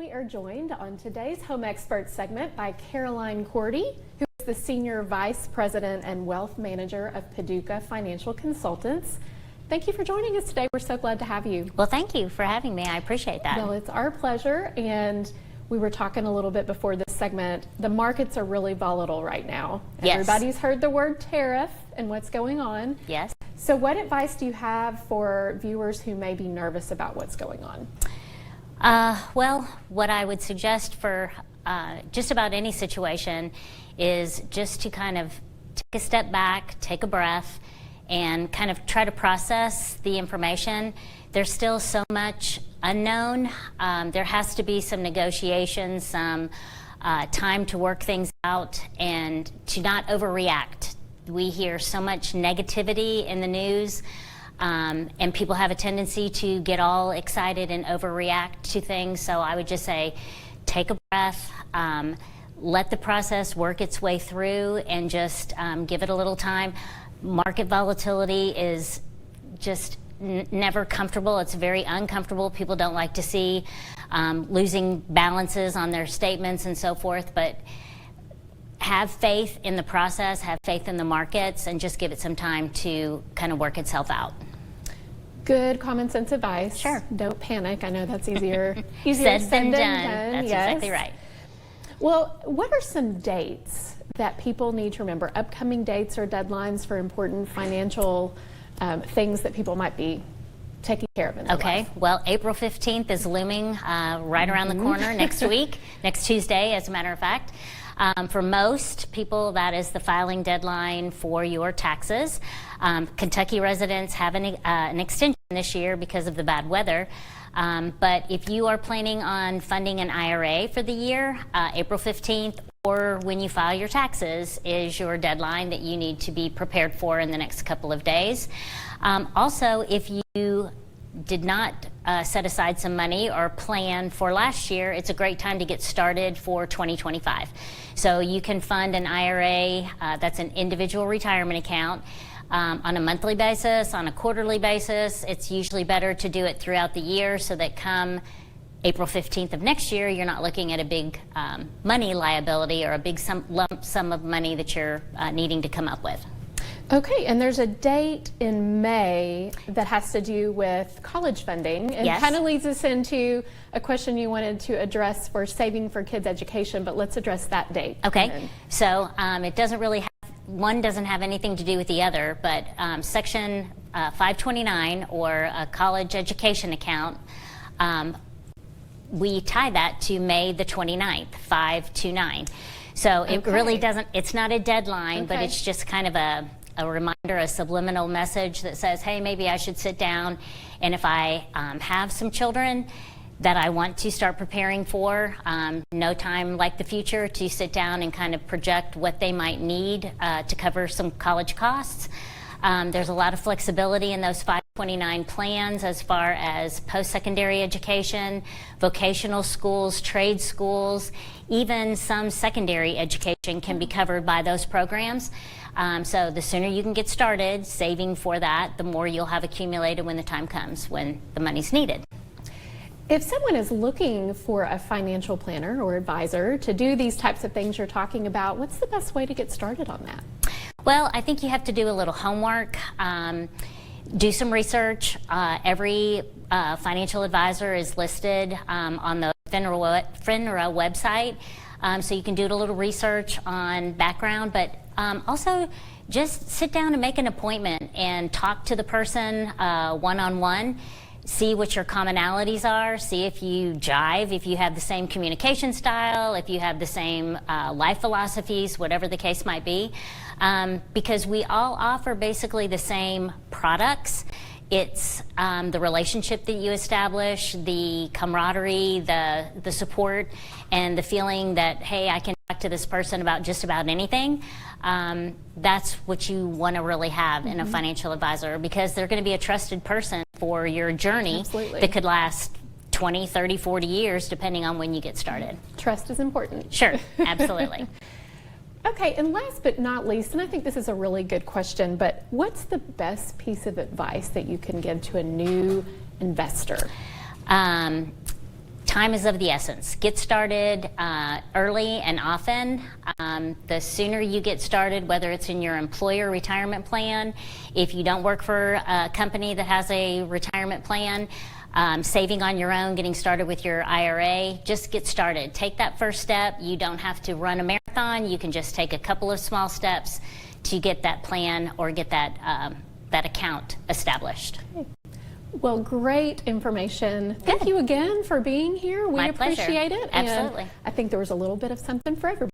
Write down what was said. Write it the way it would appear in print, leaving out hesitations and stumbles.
we are joined on today's Home Expert segment by Caroline Korte, who is the Senior Vice President and Wealth Manager of Paducah Financial Consultants. Thank you for joining us today. We're so glad to have you. Well, thank you for having me. I appreciate that. Well, it's our pleasure. And we were talking a little bit before this segment. The markets are really volatile right now. Yes. Everybody's heard the word tariff and what's going on. Yes. So what advice do you have for viewers who may be nervous about what's going on? Well, what I would suggest for just about any situation is just to kind of take a step back, take a breath, and kind of try to process the information. There's still so much unknown. There has to be some negotiations, some time to work things out, and to not overreact. We hear so much negativity in the news. And people have a tendency to get all excited and overreact to things. So I would just say, take a breath, let the process work its way through, and just give it a little time. Market volatility is just never comfortable. It's very uncomfortable. People don't like to see losing balances on their statements and so forth. But have faith in the process, have faith in the markets, and just give it some time to kind of work itself out. Good common sense advice. Sure. Don't panic. I know that's easier Said than than done. That's Yes. exactly right. Well, what are some dates that people need to remember? Upcoming dates or deadlines for important financial things that people might be taking care of in their life? Well, April 15th is looming right around the corner next week, next Tuesday, as a matter of fact. For most people, that is the filing deadline for your taxes. Kentucky residents have an extension this year because of the bad weather. But if you are planning on funding an IRA for the year, April 15th or when you file your taxes is your deadline that you need to be prepared for in the next couple of days. Also, if you did not set aside some money or plan for last year, it's a great time to get started for 2025. So you can fund an IRA, that's an individual retirement account, on a monthly basis, on a quarterly basis. It's usually better to do it throughout the year so that come April 15th of next year, you're not looking at a big money liability or a big lump sum of money that you're needing to come up with. Okay, and there's a date in May that has to do with college funding, and Yes. kind of leads us into a question you wanted to address for saving for kids' education, but let's address that date. Okay, so it doesn't really have, one doesn't have anything to do with the other, but Section 529, or a college education account, we tie that to May the 29th, 529. So it really doesn't, it's not a deadline, but it's just kind of a reminder, a subliminal message that says, hey, maybe I should sit down, and if I have some children that I want to start preparing for, no time like the future to sit down and kind of project what they might need to cover some college costs. There's a lot of flexibility in those 529 plans as far as post-secondary education, vocational schools, trade schools, even some secondary education can be covered by those programs. So the sooner you can get started saving for that, the more you'll have accumulated when the time comes, when the money's needed. If someone is looking for a financial planner or advisor to do these types of things you're talking about, what's the best way to get started on that? Well, I think you have to do a little homework, do some research. Every financial advisor is listed on the FINRA website, so you can do a little research on background, but also just sit down and make an appointment and talk to the person one-on-one. See what your commonalities are, see if you jive, if you have the same communication style, if you have the same life philosophies, whatever the case might be. Because we all offer basically the same products. It's the relationship that you establish, the camaraderie, the support, and the feeling that, hey, I can talk to this person about just about anything. That's what you want to really have in a financial advisor, because they're going to be a trusted person for your journey that could last 20, 30, 40 years, depending on when you get started. Trust is important. Sure, absolutely. Okay, and last but not least, and I think this is a really good question, but what's the best piece of advice that you can give to a new investor? time is of the essence. Get started early and often. The sooner you get started, whether it's in your employer retirement plan, if you don't work for a company that has a retirement plan, saving on your own, getting started with your IRA, just get started. Take that first step. You don't have to run a marathon. You can just take a couple of small steps to get that plan or get that, that account established. Well, great information. Thank you again for being here. We My pleasure. appreciate it. Absolutely. And I think there was a little bit of something for everybody.